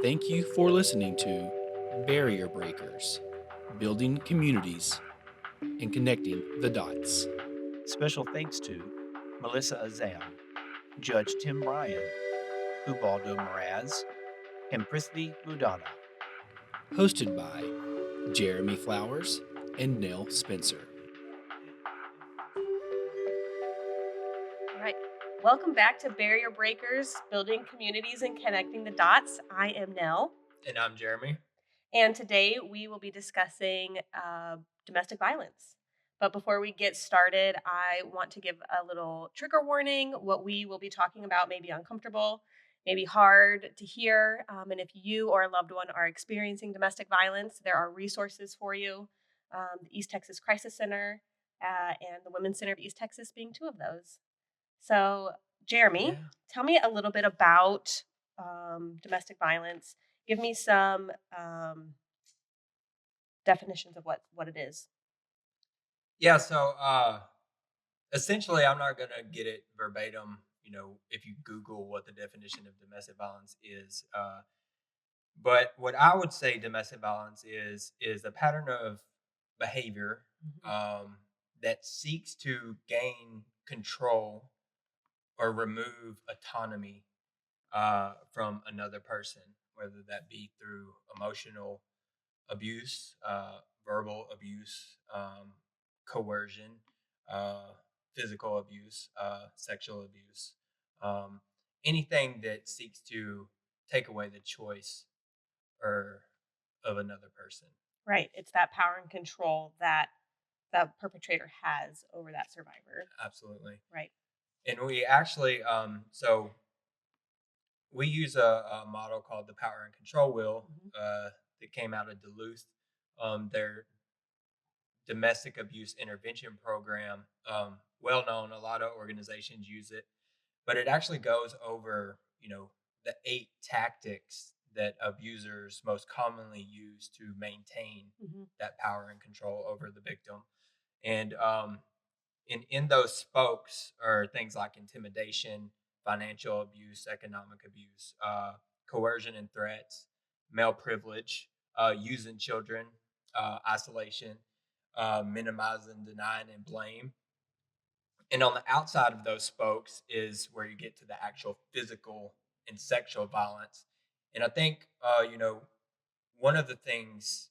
Thank you for listening to Barrier Breakers, building communities and connecting the dots. Special thanks to Melissa Azam, Judge Tim Bryan, Ubaldo Meraz, and Prithvi Budana. Hosted by Jeremy Flowers and Nell Spencer. All right. Welcome back to Barrier Breakers, building communities and connecting the dots. I am Nell, And I'm Jeremy. and today we will be discussing domestic violence. But before we get started, I want to give a little trigger warning. What we will be talking about may be uncomfortable, maybe hard to hear. And if you or a loved one are experiencing domestic violence, there are resources for you. The East Texas Crisis Center and the Women's Center of East Texas being two of those. So, Jeremy, Yeah. tell me a little bit about domestic violence. Give me some definitions of what it is. Yeah. Essentially, I'm not going to get it verbatim. If you Google what the definition of domestic violence is. But what I would say domestic violence is a pattern of behavior Mhm. that seeks to gain control or remove autonomy from another person, whether that be through emotional abuse, verbal abuse, coercion, uh, physical abuse, sexual abuse, um, anything that seeks to take away the choice or of another person. Right. It's that power and control that the perpetrator has over that survivor. Absolutely. Right. And we actually, we use a model called the power and control wheel Mhm. that came out of Duluth. Their domestic abuse intervention program, well known. A lot of organizations use it, but it actually goes over, the 8 tactics that abusers most commonly use to maintain Mhm. that power and control over the victim. And in those spokes are things like intimidation, financial abuse, economic abuse, coercion and threats, male privilege, using children, isolation, minimizing, denying, and blame. And on the outside of those spokes is where you get to the actual physical and sexual violence. And I think, one of the things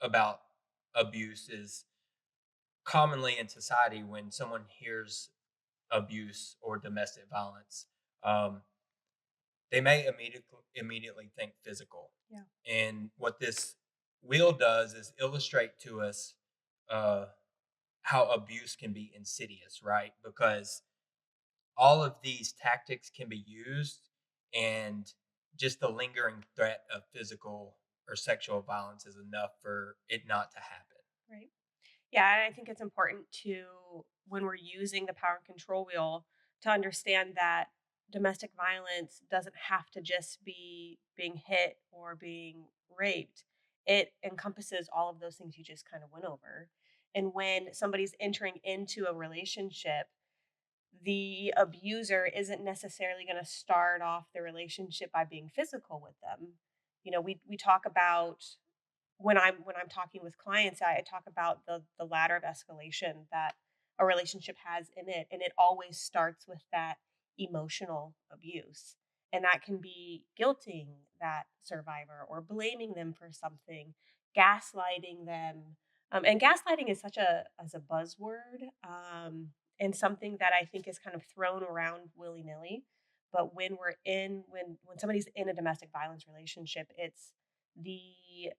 about abuse is commonly in society when someone hears abuse or domestic violence, um, they may immediately think physical. Yeah. And what this wheel does is illustrate to us uh, how abuse can be insidious, right? Because all of these tactics can be used, and just the lingering threat of physical or sexual violence is enough for it not to happen. Right. Yeah, and I think it's important to, when we're using the power and control wheel, to understand that domestic violence doesn't have to just be being hit or being raped. It encompasses all of those things you just kind of went over. And when somebody's entering into a relationship, the abuser isn't necessarily going to start off the relationship by being physical with them. We talk about, when I'm talking with clients, I talk about the ladder of escalation that a relationship has in it, and it always starts with that emotional abuse. And that can be guilting that survivor or blaming them for something, gaslighting them. And gaslighting is such a as a buzzword, and something that I think is kind of thrown around willy nilly. But when somebody's in a domestic violence relationship, it's the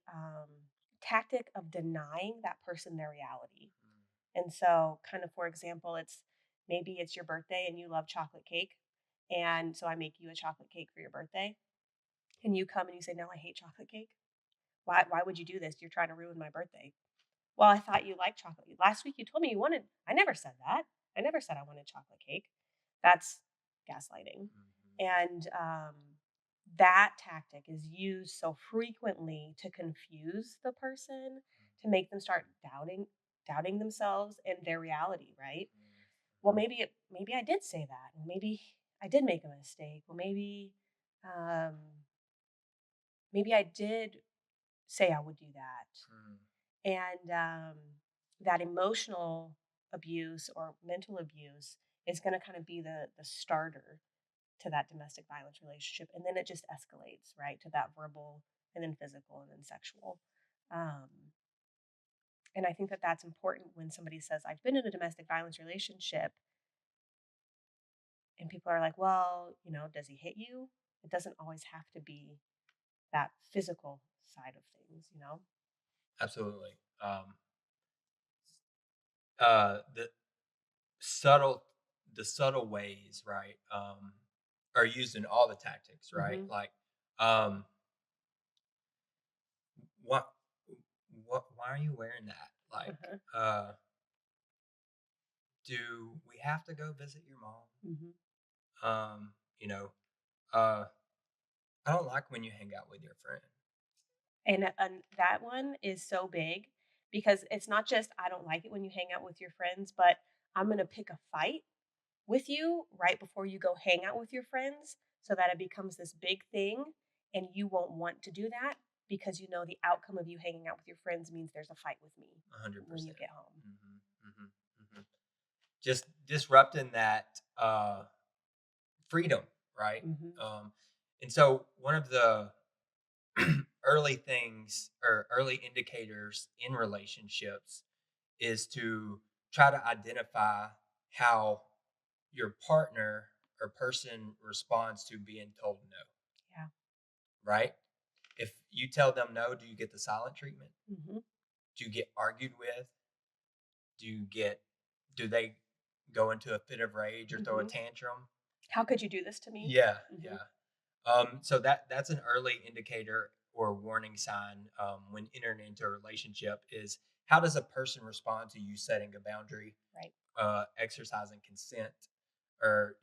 tactic of denying that person their reality. And so, kind of, for example, maybe it's your birthday and you love chocolate cake. And so I make you a chocolate cake for your birthday. And you come and you say, "No, I hate chocolate cake. Why would you do this? You're trying to ruin my birthday." Well, I thought you liked chocolate. Last week you told me you wanted, I never said that. I never said I wanted chocolate cake. That's gaslighting. Mhm. And that tactic is used so frequently to confuse the person, to make them start doubting themselves and their reality, right? Well, maybe I did say that. Well, maybe I did make a mistake. Well, maybe um maybe I did say I would do that. Mm, And that emotional abuse or mental abuse is going to kind of be the starter to that domestic violence relationship. And then it just escalates, right, to that verbal and then physical and then sexual. Um, and I think that that's important when somebody says, I've been in a domestic violence relationship, and people are like, well, does he hit you? It doesn't always have to be that physical side of things. absolutely. The subtle the subtle ways, right, are used in all the tactics, right? Hmm. Like, what why are you wearing that? Like, Uh-huh. do we have to go visit your mom? Hmm. Um, you know, uh, I don't like when you hang out with your friend. And that one is so big because it's not just I don't like it when you hang out with your friends, but I'm going to pick a fight with you right before you go hang out with your friends so that it becomes this big thing and you won't want to do that because you know the outcome of you hanging out with your friends means there's a fight with me when you 100%. get home. Hmm. Hmm. Hmm. Just disrupting that freedom, right? Hmm. Um, and so one of the early things or early indicators in relationships is to try to identify how your partner or person responds to being told no, Yeah. right? If you tell them no, do you get the silent treatment? Hmm. Do you get argued with? Do they go into a fit of rage or throw a Hmm. tantrum? How could you do this to me? Yeah, Hmm. yeah. So that's an early indicator or warning sign when entering into a relationship is how does a person respond to you setting a boundary, Right. exercising consent, or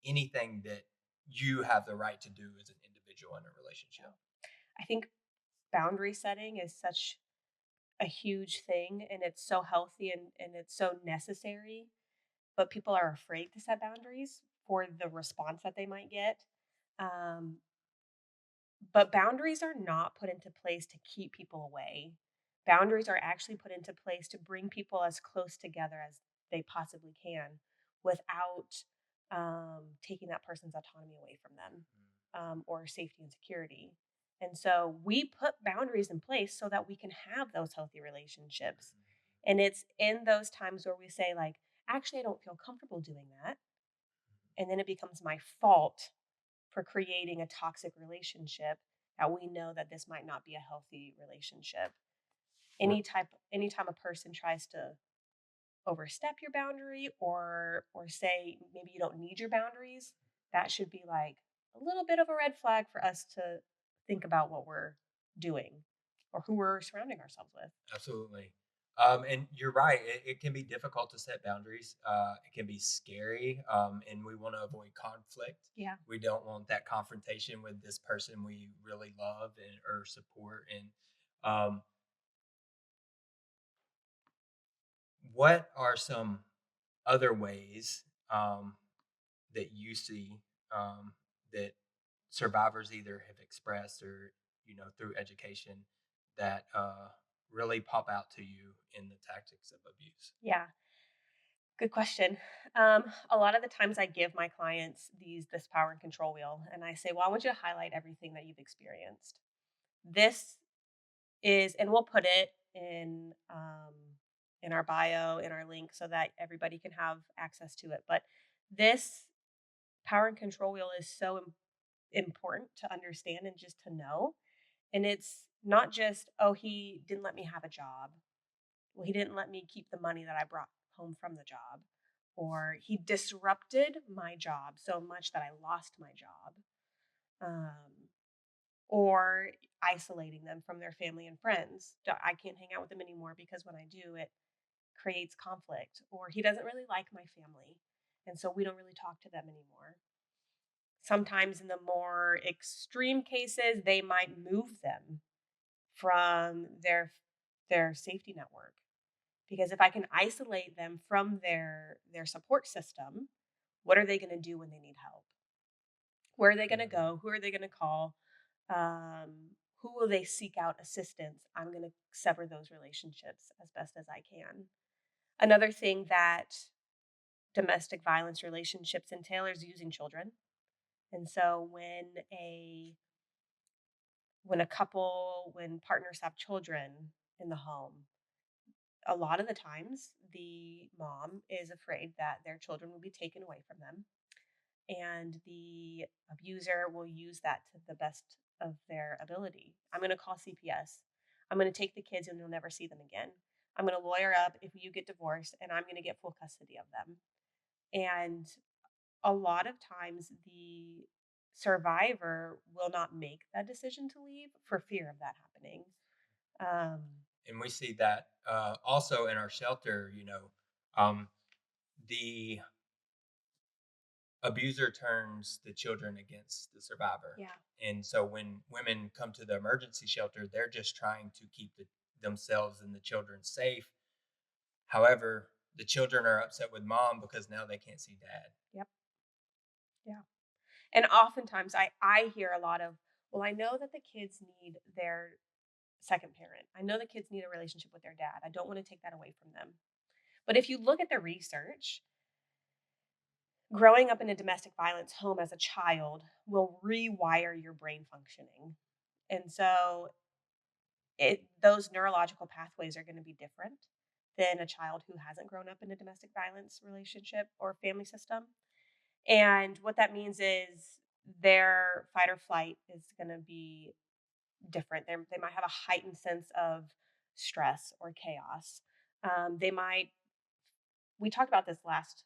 anything that you have the right to do as an individual in a relationship. Yeah. I think boundary setting is such a huge thing and it's so healthy and it's so necessary, but people are afraid to set boundaries for the response that they might get. Um, but boundaries are not put into place to keep people away. Boundaries are actually put into place to bring people as close together as they possibly can without taking that person's autonomy away from them, or safety and security. And so we put boundaries in place so that we can have those healthy relationships. And it's in those times where we say, like, actually, I don't feel comfortable doing that. And then it becomes my fault for creating a toxic relationship that we know that this might not be a healthy relationship. Or Anytime a person tries to overstep your boundary or say maybe you don't need your boundaries, that should be like a little bit of a red flag for us to think about what we're doing or who we're surrounding ourselves with. absolutely. And you're right. It can be difficult to set boundaries. It can be scary, and we want to avoid conflict. Yeah. We don't want that confrontation with this person we really love and or support. And what are some other ways that you see that survivors either have expressed or through education that really pop out to you in the tactics of abuse? Yeah. Good question. A lot of the times I give my clients this power and control wheel, and I say, "Well, I want you to highlight everything that you've experienced. This is," and we'll put it in our bio, in our link, so that everybody can have access to it. But this power and control wheel is so important to understand and just to know. And it's not just, oh, he didn't let me have a job. Well, he didn't let me keep the money that I brought home from the job. Or he disrupted my job so much that I lost my job. Um, or isolating them from their family and friends. I can't hang out with them anymore because when I do, it creates conflict. Or he doesn't really like my family. And so we don't really talk to them anymore. Sometimes, in the more extreme cases, they might move them from their safety network, because if I can isolate them from their support system, what are they going to do when they need help? Where are they going to Mhm. go? Who are they going to call? Who will they seek out assistance? I'm going to sever those relationships as best as I can. Another thing that domestic violence relationships entail is using children. And so when partners have children in the home, a lot of the times the mom is afraid that their children will be taken away from them, and the abuser will use that to the best of their ability. I'm going to call CPS. I'm going to take the kids and you'll never see them again. I'm going to lawyer up if you get divorced, and I'm going to get full custody of them. And a lot of times the survivor will not make that decision to leave for fear of that happening. Um, And we see that also in our shelter. Um, the abuser turns the children against the survivor. yeah, And so when women come to the emergency shelter, they're just trying to keep themselves and the children safe. However, the children are upset with mom because now they can't see dad. yep, yeah. And oftentimes I hear a lot of, well, I know that the kids need their second parent. I know the kids need a relationship with their dad. I don't want to take that away from them. But if you look at the research, growing up in a domestic violence home as a child will rewire your brain functioning. And so those neurological pathways are going to be different than a child who hasn't grown up in a domestic violence relationship or family system. And what that means is their fight or flight is going to be different. They might have a heightened sense of stress or chaos. They might, we talked about this last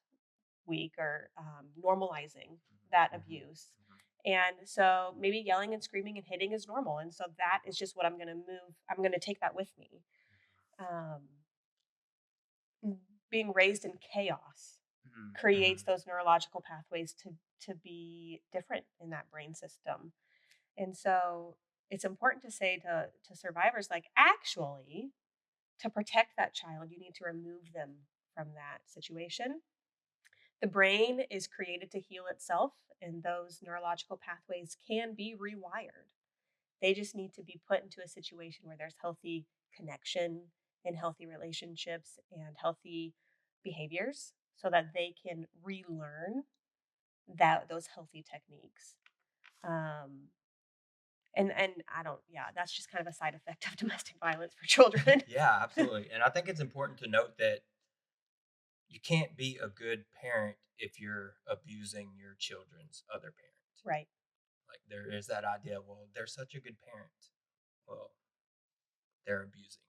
week, or normalizing that Mhm, abuse. mhm. And so maybe yelling and screaming and hitting is normal. And so that is just what I'm going to take that with me. Um, Being raised in chaos Mhm, creates mhm. those neurological pathways to be different in that brain system. And so it's important to say to survivors, like, actually, to protect that child, you need to remove them from that situation. The brain is created to heal itself, and those neurological pathways can be rewired. They just need to be put into a situation where there's healthy connection and healthy relationships and healthy behaviors so that they can relearn those healthy techniques. Um, and I don't, yeah, that's just kind of a side effect of domestic violence for children. Yeah, absolutely. And I think it's important to note that you can't be a good parent if you're abusing your children's other parent. Right, Like there is that idea, well, they're such a good parent. Well, they're abusing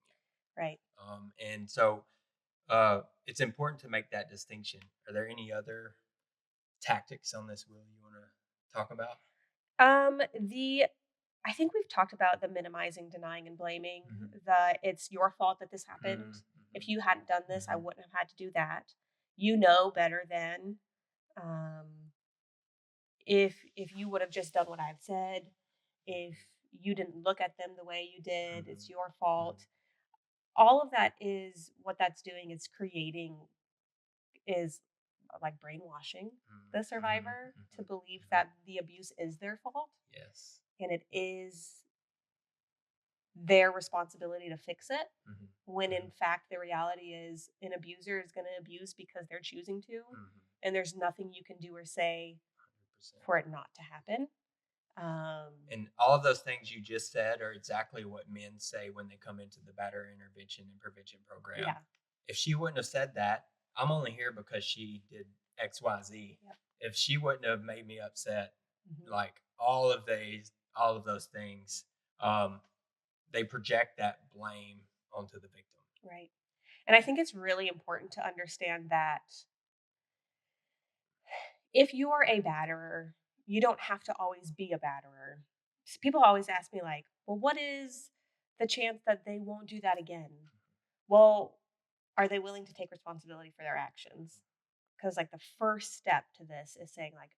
right. you. And so it's important to make that distinction. Are there any other tactics on this wheel you want to talk about? The I think we've talked about the minimizing, denying, and blaming. Hmm. The it's your fault that this happened. If Hmm. you hadn't done this, I Hmm. wouldn't have had to do that. You know better than. Um, if you would have just done what I've said, if you didn't look at them the way you did, it's Hmm. your fault. All of that is what that's doing is creating is like brainwashing Hmm. the Hmm. survivor to Hmm. believe Hmm. that the abuse is their fault, Yes. and it is their responsibility to fix it, Hmm. when Hmm. in fact the reality is an abuser is going to abuse because they're choosing to, Hmm. and there's nothing you can do or say 100%. for it not to happen. um And all of those things you just said are exactly what men say when they come into the batterer intervention and prevention program. yeah, If she wouldn't have said that, I'm only here because she did XYZ. yep, If she wouldn't have made me upset, hmm, like all of those things, um, they project that blame onto the victim. right. And I think it's really important to understand that if you are a batterer, you don't have to always be a batterer. People always ask me, like, well, what is the chance that they won't do that again? Well, are they willing to take responsibility for their actions? Because, like, the first step to this is saying, like,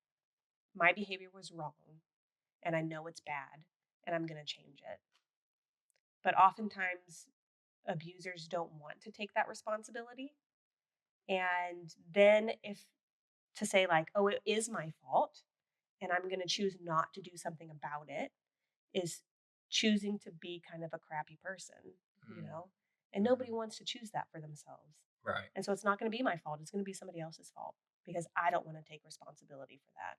my behavior was wrong and I know it's bad and I'm going to change it. But oftentimes, abusers don't want to take that responsibility. And then, if to say, like, oh, it is my fault and I'm going to choose not to do something about it, is choosing to be kind of a crappy person, you Mm, know? And nobody mhm. wants to choose that for themselves. Right. And so it's not going to be my fault. It's going to be somebody else's fault because I don't want to take responsibility for that.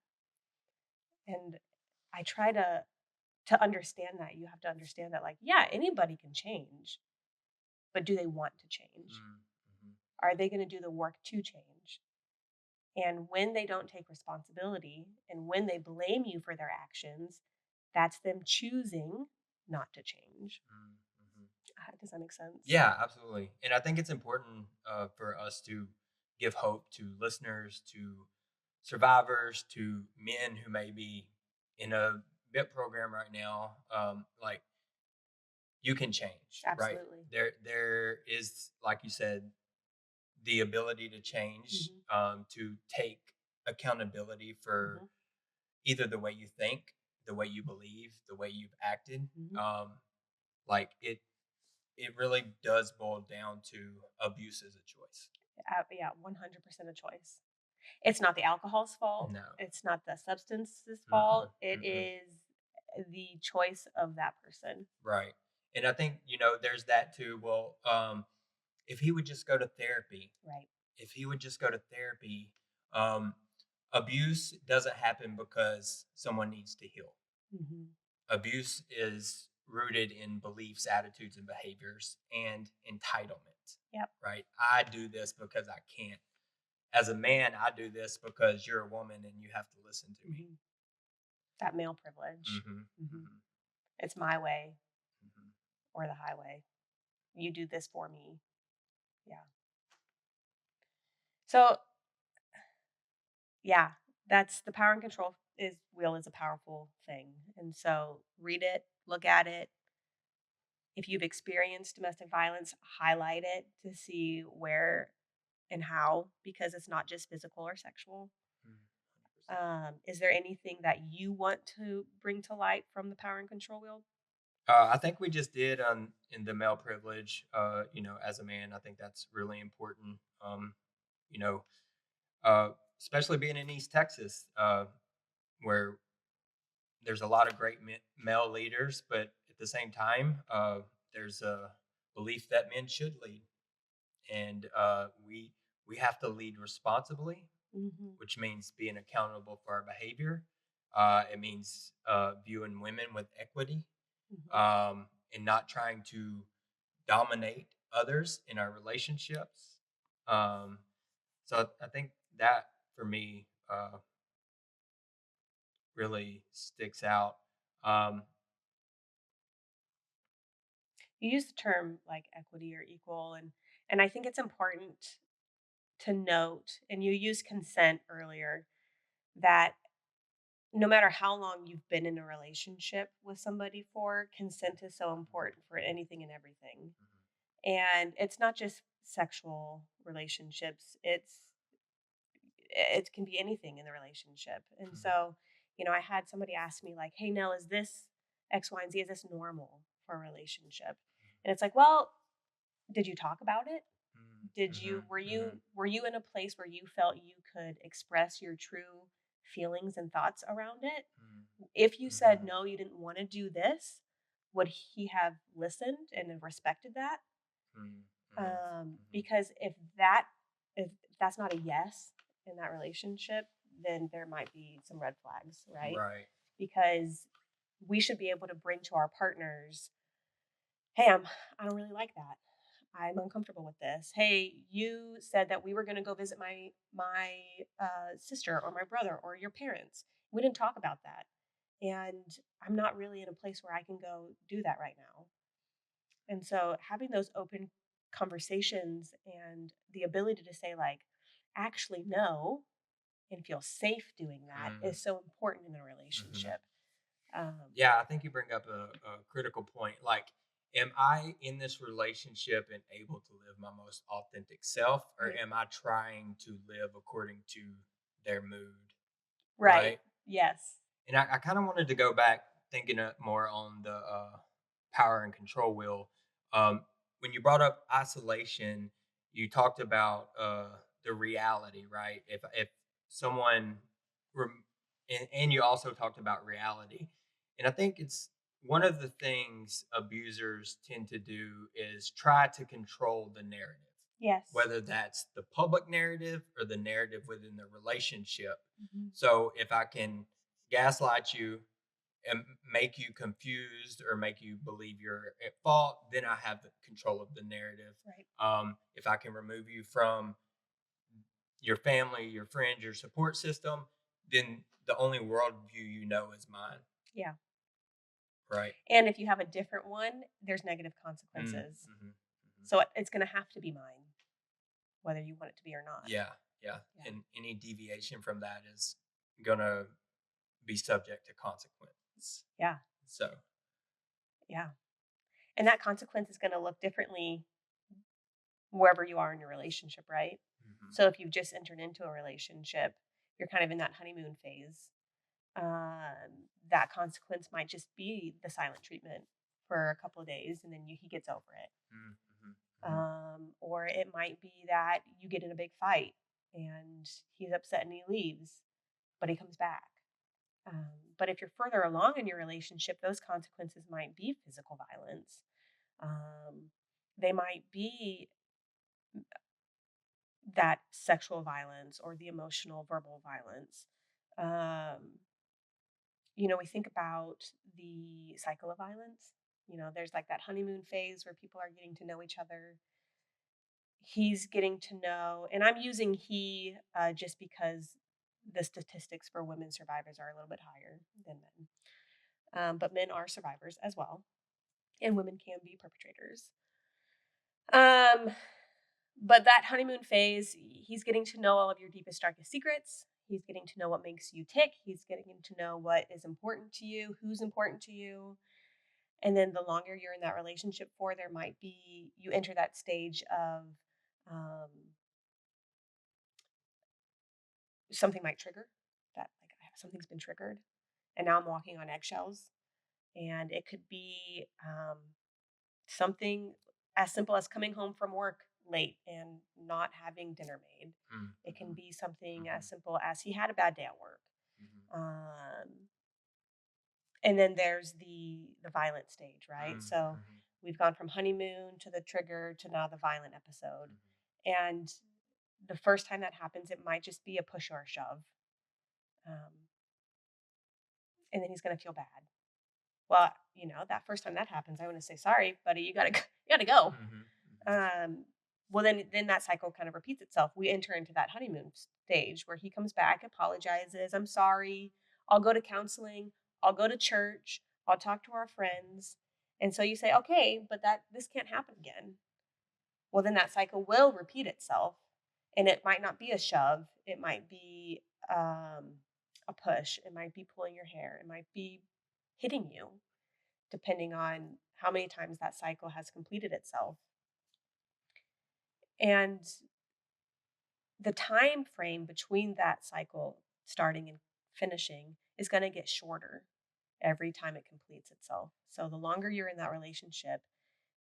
And I try to understand that. You have to understand that like, yeah, anybody can change, but do they want to change? Mm, mhm. Are they going to do the work to change? And when they don't take responsibility and when they blame you for their actions, that's them choosing not to change. Mm, mhm. Does that make sense? Yeah, absolutely. And I think it's important for us to give hope to listeners, to survivors, to men who may be in a bit program right now. Like you can change, right? Absolutely. There is, like you said, the ability to change, Hmm. to take accountability for Hmm. either the way you think, the way you believe, the way you've acted. Hmm. Um, like it really does boil down to abuse as a choice. Yeah, 100% a choice. It's not the alcohol's fault. No. It's not the substance's Mm-mm, fault. It mm-mm. is the choice of that person. Right. And I think, there's that too. Well, if he would just go to therapy, Right. if he would just go to therapy, um, abuse doesn't happen because someone needs to heal. Hmm. Abuse is rooted in beliefs, attitudes, and behaviors and entitlement, Yep. right? I do this because I can't. As a man, I do this because you're a woman and you have to listen to me. Hmm. That male privilege. Hmm. Hmm. Hmm. It's my way Hmm. or the highway. You do this for me. Yeah. So yeah, that's the power and control is wheel is a powerful thing. And so read it, look at it. If you've experienced domestic violence, highlight it to see where and how, because it's not just physical or sexual. 100%. Is there anything that you want to bring to light from the power and control wheel? I think we just did on in the male privilege. As a man, I think that's really important. You know, especially being in East Texas, where there's a lot of great male leaders, but at the same time, there's a belief that men should lead, and we have to lead responsibly, Hmm. which means being accountable for our behavior. It means viewing women with equity, Hmm. and not trying to dominate others in our relationships. Um, so I think that for me really sticks out. Um, You use the term like equity or equal, and I think it's important to note, and you used consent earlier, that no matter how long you've been in a relationship with somebody for, consent is so important for anything and everything. And it's not just sexual relationships. It can be anything in the relationship. And so, I had somebody ask me like, "Hey Nell, is this X, Y, and Z, is this normal for a relationship?" And it's like, well, did you talk about it? Did you Mhm, mhm, were you in a place where you felt you could express your true feelings and thoughts around it? mhm, If you said mhm, no, you didn't want to do this, would he have listened and have respected that? mhm, mhm, mhm. Because if that's not a yes in that relationship, then there might be some red flags, right? Right. Because we should be able to bring to our partners, "Hey, I don't really like that. I'm uncomfortable with this. Hey, you said that we were going to go visit my sister or my brother or your parents. We didn't talk about that, and I'm not really in a place where I can go do that right now." And so having those open conversations and the ability to say like, "Actually, no," and feel safe doing that Mm, is so important in a mhm. relationship. Um, Yeah, I think you bring up a critical point. Like, am I in this relationship and able to live my most authentic self, or right. am I trying to live according to their mood? Right. Right. Yes. And I kind of wanted to go back thinking more on the power and control wheel. When you brought up isolation, you talked about the reality, right? If someone, rem- and you also talked about reality, and I think it's one of the things abusers tend to do is try to control the narrative, Yes. whether that's the public narrative or the narrative within the relationship. Mhm. So if I can gaslight you and make you confused or make you believe you're at fault, then I have the control of the narrative. Right. If I can remove you from your family, your friends, your support system, then the only worldview you know is mine. Yeah. Right. And if you have a different one, there's negative Mm, consequences. mhm, mhm. So it's going to have to be mine, whether you want it to be or not. Yeah, yeah. Yeah. And any deviation from that is gonna be subject to consequence. Yeah. So, Yeah. And that consequence is going to look differently wherever you are in your relationship, right? mhm, So if you've just entered into a relationship, you're kind of in that honeymoon phase. That consequence might just be the silent treatment for a couple of days, and then he gets over it. mm, mhm, mhm, Or it might be that you get in a big fight and he's upset and he leaves, but he comes back. But if you're further along in your relationship, those consequences might be physical violence. Um, they might be that sexual violence or the emotional verbal violence. Um, we think about the cycle of violence. There's like that honeymoon phase where people are getting to know each other. He's getting to know, and I'm using he just because the statistics for women survivors are a little bit higher than men. But men are survivors as well, and women can be perpetrators. Um, but that honeymoon phase, he's getting to know all of your deepest, darkest secrets. He's getting to know what makes you tick. He's getting to know what is important to you, who's important to you. And then the longer you're in that relationship for, there might be, you enter that stage of um, something might trigger that, like, something's been triggered. And now I'm walking on eggshells. And it could be something as simple as coming home from work late and not having dinner made. mm, It can mhm, be something as mhm, simple as he had a bad day at work. mhm, Um, and then there's the violent stage, right? mm, So mhm, we've gone from honeymoon to the trigger to now the violent episode. mhm, And the first time that happens, it might just be a push or a shove. Um, and then he's going to feel bad. Well, that first time that happens, I want to say, sorry, buddy, you gotta you gotta go. mhm, mhm, Um, well, then that cycle kind of repeats itself. We enter into that honeymoon stage where he comes back, apologizes, I'm sorry, I'll go to counseling, I'll go to church, I'll talk to our friends. And so you say, okay, but this can't happen again. Well, then that cycle will repeat itself. And it might not be a shove, it might be a push, it might be pulling your hair, it might be hitting you, depending on how many times that cycle has completed itself. And the time frame between that cycle starting and finishing is going to get shorter every time it completes itself. So the longer you're in that relationship,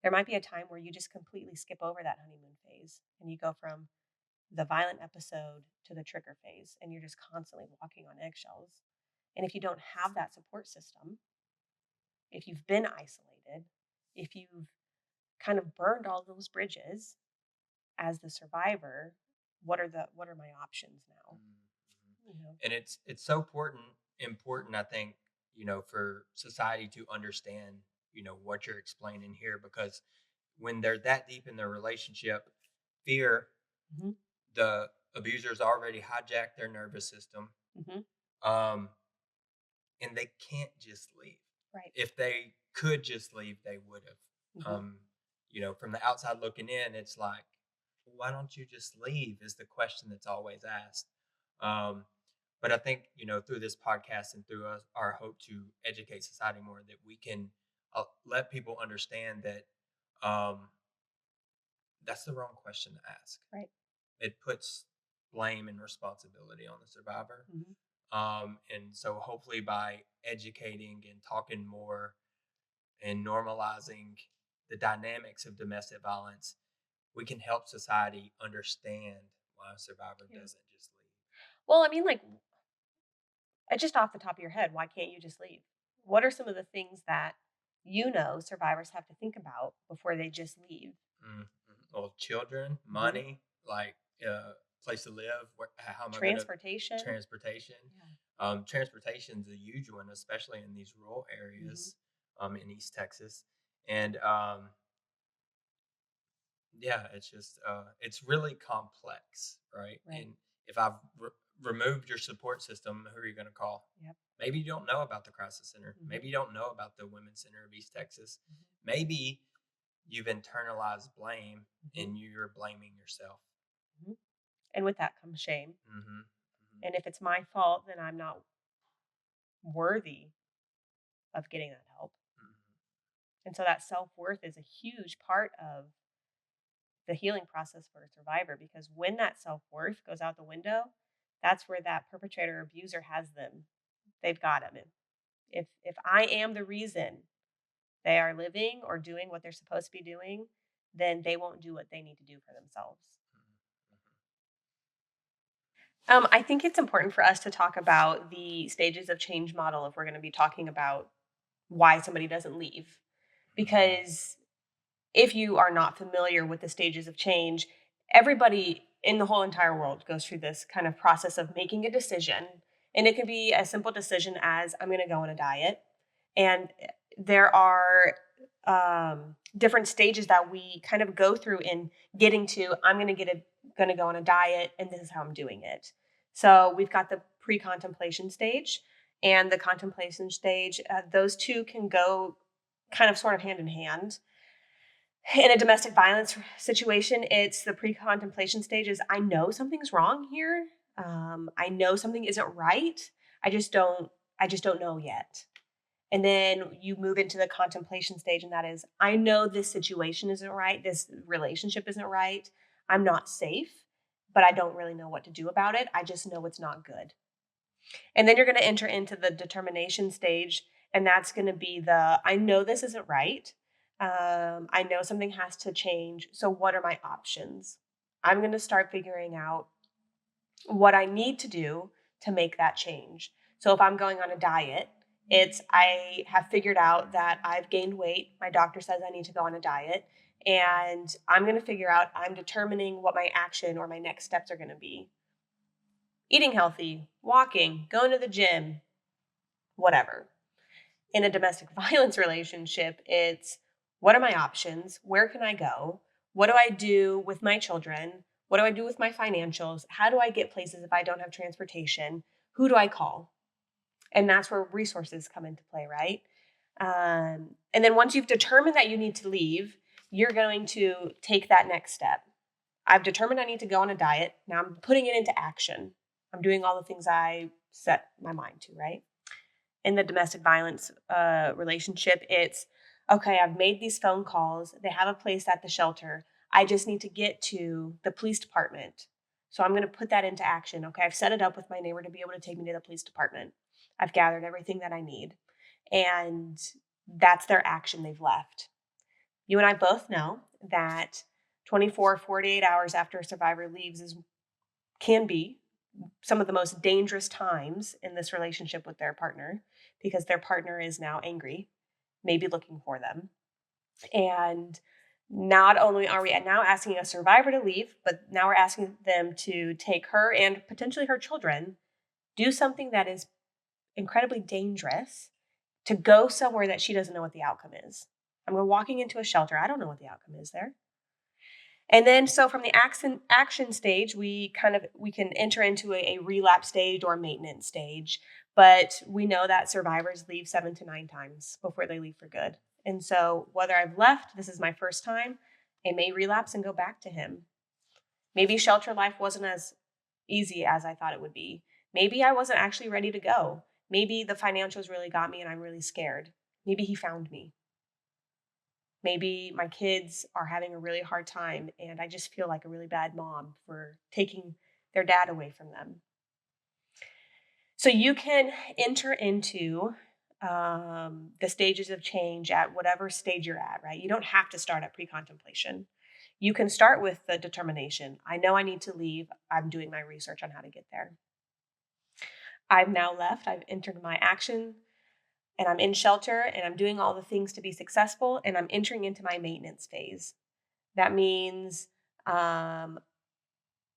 there might be a time where you just completely skip over that honeymoon phase and you go from the violent episode to the trigger phase and you're just constantly walking on eggshells. And if you don't have that support system, if you've been isolated, if you've kind of burned all those bridges as the survivor, what are my options now? mhm, mhm. You know? And it's so important, I think, for society to understand, what you're explaining here, because when they're that deep in their relationship, fear, Mhm. the abusers already hijacked their nervous system. Mhm. Um, and they can't just leave. Right. If they could just leave, they would have. Mhm. From the outside looking in, it's like, why don't you just leave? Is the question that's always asked. Um, but I think, through this podcast and through our hope to educate society more, that we can let people understand that um, that's the wrong question to ask. Right. It puts blame and responsibility on the survivor. Mhm. And so hopefully by educating and talking more and normalizing the dynamics of domestic violence, we can help society understand why a survivor Yeah. doesn't just leave. Well, I mean, like, just off the top of your head, why can't you just leave? What are some of the things that survivors have to think about before they just leave. Mm. Well, children, Mhm. money, like place to live. How am I going to Transportation. transportation? Yeah. Transportation's a huge one, especially in these rural Mhm. areas, in East Texas, and yeah, it's just it's really complex, right? Right. And if I've removed your support system, who are you going to call? Yep. Maybe you don't know about the crisis center. Mhm. Maybe you don't know about the women's center of East Texas. Mhm. Maybe you've internalized blame Mhm. and you're blaming yourself. Mhm. And with that comes shame. Hmm. And if it's my fault, then I'm not worthy of getting that help. And so that self worth is a huge part of the healing process for a survivor, because when that self worth goes out the window, that's where that perpetrator or abuser has them. They've got them. If I am the reason they are living or doing what they're supposed to be doing, then they won't do what they need to do for themselves. I think it's important for us to talk about the stages of change model if we're going to be talking about why somebody doesn't leave. Because if you are not familiar with the stages of change, everybody in the whole entire world goes through this kind of process of making a decision. And it can be a simple decision as I'm going to go on a diet. And there are different stages that we kind of go through in getting to I'm going to go on a diet, and this is how I'm doing it. So we've got the pre-contemplation stage and the contemplation stage. Those two can go kind of sort of hand in hand. In a domestic violence situation, it's the pre-contemplation stage is I know something's wrong here. I know something isn't right. I just don't know yet. And then you move into the contemplation stage, and that is I know this situation isn't right. This relationship isn't right. I'm not safe, but I don't really know what to do about it. I just know it's not good. And then you're going to enter into the determination stage, and that's going to be the I know this isn't right. I know something has to change. So, what are my options? I'm going to start figuring out what I need to do to make that change. So, if I'm going on a diet, it's I have figured out that I've gained weight. My doctor says I need to go on a diet. And I'm going to figure out, I'm determining what my action or my next steps are going to be. Eating healthy, walking, going to the gym, whatever. In a domestic violence relationship, it's what are my options? Where can I go? What do I do with my children? What do I do with my financials? How do I get places if I don't have transportation? Who do I call? And that's where resources come into play, right? And then once you've determined that you need to leave, you're going to take that next step. I've determined I need to go on a diet. Now I'm putting it into action. I'm doing all the things I set my mind to, right? In the domestic violence relationship, it's okay, I've made these phone calls. They have a place at the shelter. I just need to get to the police department. So I'm going to put that into action. Okay, I've set it up with my neighbor to be able to take me to the police department. I've gathered everything that I need. And that's their action they've left. You and I both know that 24, 48 hours after a survivor leaves can be some of the most dangerous times in this relationship with their partner, because their partner is now angry, maybe looking for them. And not only are we now asking a survivor to leave, but now we're asking them to take her and potentially her children, do something that is incredibly dangerous, to go somewhere that she doesn't know what the outcome is. I'm walking into a shelter. I don't know what the outcome is there. And then so from the action stage, we can enter into a relapse stage or maintenance stage. But we know that survivors leave 7 to 9 times before they leave for good. And so whether I've left, this is my first time, I may relapse and go back to him. Maybe shelter life wasn't as easy as I thought it would be. Maybe I wasn't actually ready to go. Maybe the financials really got me and I'm really scared. Maybe he found me. Maybe my kids are having a really hard time and I just feel like a really bad mom for taking their dad away from them. So you can enter into the stages of change at whatever stage you're at, right? You don't have to start at pre-contemplation. You can start with the determination. I know I need to leave. I'm doing my research on how to get there. I've now left. I've entered my action and I'm in shelter and I'm doing all the things to be successful and I'm entering into my maintenance phase. That means I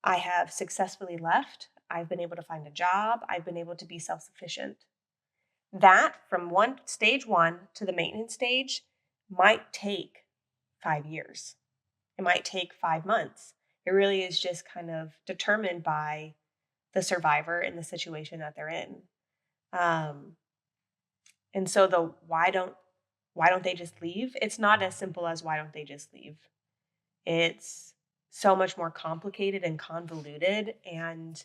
have successfully left. I've been able to find a job. I've been able to be self sufficient. That from stage one to the maintenance stage might take 5 years. It might take 5 months. It really is just kind of determined by the survivor and the situation that they're in. Um, and so the why don't they just leave? It's not as simple as why don't they just leave. It's so much more complicated and convoluted, and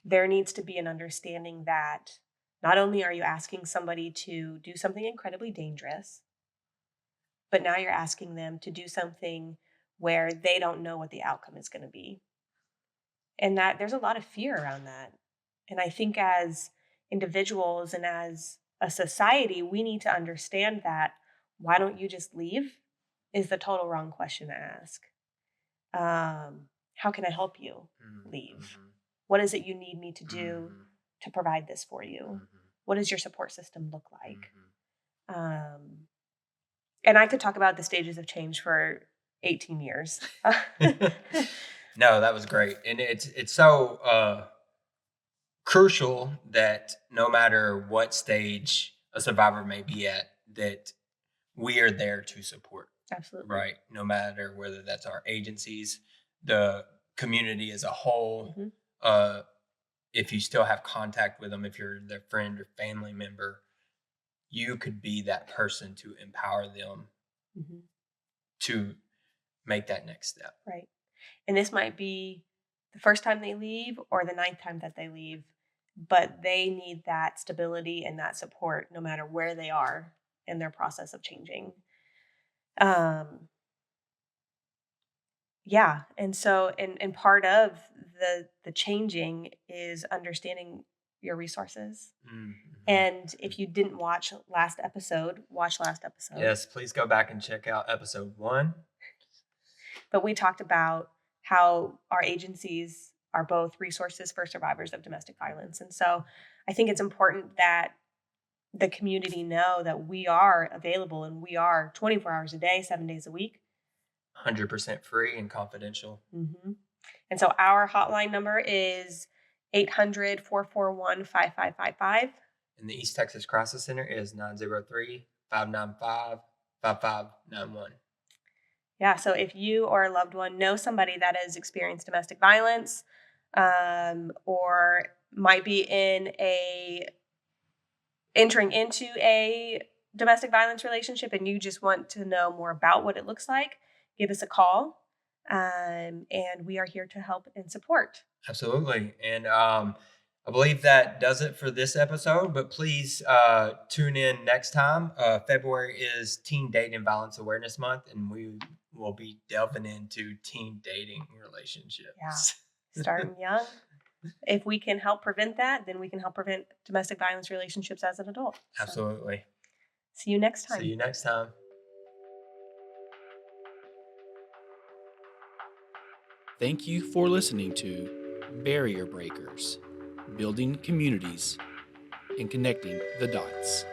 there needs to be an understanding that not only are you asking somebody to do something incredibly dangerous, but now you're asking them to do something where they don't know what the outcome is going to be. And that there's a lot of fear around that. And I think as individuals and as a society, we need to understand that why don't you just leave is the total wrong question to ask. How can I help you leave? What is it you need me to do to provide this for you? What does your support system look like? And I could talk about the stages of change for 18 years. No, that was great. And it's so crucial that no matter what stage a survivor may be at, that we are there to support. Absolutely. Right. No matter whether that's our agencies, the community as a whole. If you still have contact with them, if you're their friend or family member, you could be that person to empower them to make that next step. Right. And this might be the first time they leave or the 9th time that they leave, but they need that stability and that support no matter where they are in their process of changing. Yeah. And so, and part of the changing is understanding your resources. And if you didn't watch last episode, watch last episode. Yes, please go back and check out episode 1. But we talked about how our agencies are both resources for survivors of domestic violence. And so I think it's important that the community know that we are available and we are 24 hours a day, 7 days a week. 100% free and confidential. And so our hotline number is 800-441-5555. And the East Texas Crisis Center is 903-595-5591. Yeah, so if you or a loved one know somebody that has experienced domestic violence or might be entering into a domestic violence relationship and you just want to know more about what it looks like, give us a call. And we are here to help and support. Absolutely. And I believe that does it for this episode, but please tune in next time. February is Teen Dating and Violence Awareness Month, and we will be delving into teen dating relationships. Yeah, starting young. If we can help prevent that, then we can help prevent domestic violence relationships as an adult. So, absolutely. see you next time. See you next time. Thank you for listening to Barrier Breakers, Building Communities and Connecting the Dots.